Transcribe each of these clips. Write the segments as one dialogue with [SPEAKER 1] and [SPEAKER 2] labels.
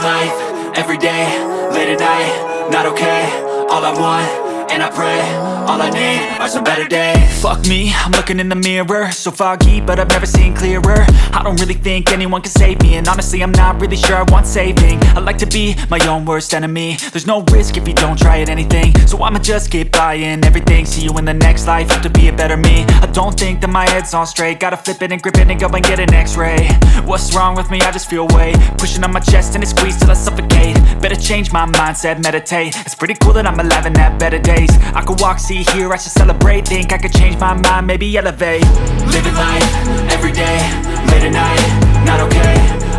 [SPEAKER 1] life, every day, late at night, not okay. All I want, and I pray, all I need are some better days.
[SPEAKER 2] Fuck me, I'm looking in the mirror, so foggy, but I've never seen clearer. I don't really think anyone can save me, and honestly I'm not really sure I want saving. I like to be my own worst enemy. There's no risk if you don't try at anything, so I'ma just keep buying everything. See you in the next life, have to be a better me. I don't think that my head's on straight, gotta flip it and grip it and go and get an x-ray. What's wrong with me? I just feel weight pushing on my chest and it squeezes till I suffocate. Better change my mindset, meditate. It's pretty cool that I'm alive and have better days. I could walk, see, hear, I should celebrate. Think I could change my mind, maybe elevate.
[SPEAKER 1] Living life, every day, late at night, not okay.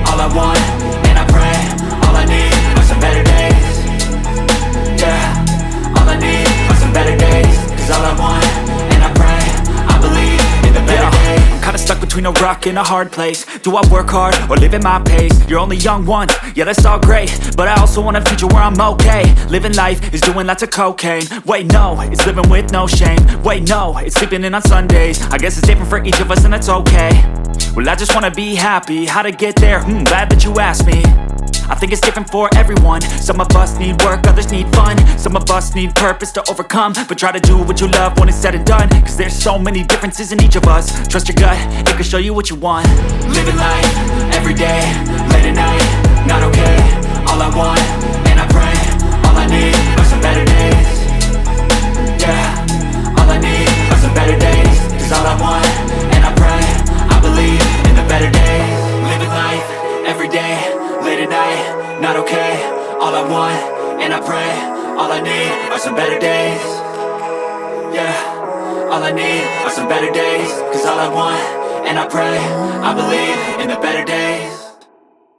[SPEAKER 1] All I want, and I pray, all I need are some better days. Yeah, all I need are some better days. Cause all I want, and I pray, I believe in the better days.
[SPEAKER 2] I'm kinda stuck between a rock and a hard place. Do I work hard or live at my pace? You're only young once, yeah that's all great, but I also want a future where I'm okay. Living life is doing lots of cocaine. Wait no, it's living with no shame. Wait no, it's sleeping in on Sundays. I guess it's different for each of us and that's okay. Well I just wanna be happy, how to get there? Glad that you asked me. I think it's different for everyone. Some of us need work, others need fun. Some of us need purpose to overcome. But try to do what you love when it's said and done, cause there's so many differences in each of us. Trust your gut, it can show you what you want.
[SPEAKER 1] Living life, every day, late at night, not okay. All I want, and I pray, all I need are some better days. Yeah, all I need are some better days. Cause all I want, and I pray, I believe in the better days. Living life, every day, late at night, not okay. All I want, and I pray, all I need are some better days. Yeah, all I need are some better days. Cause all I want, and I pray, I believe in the better days.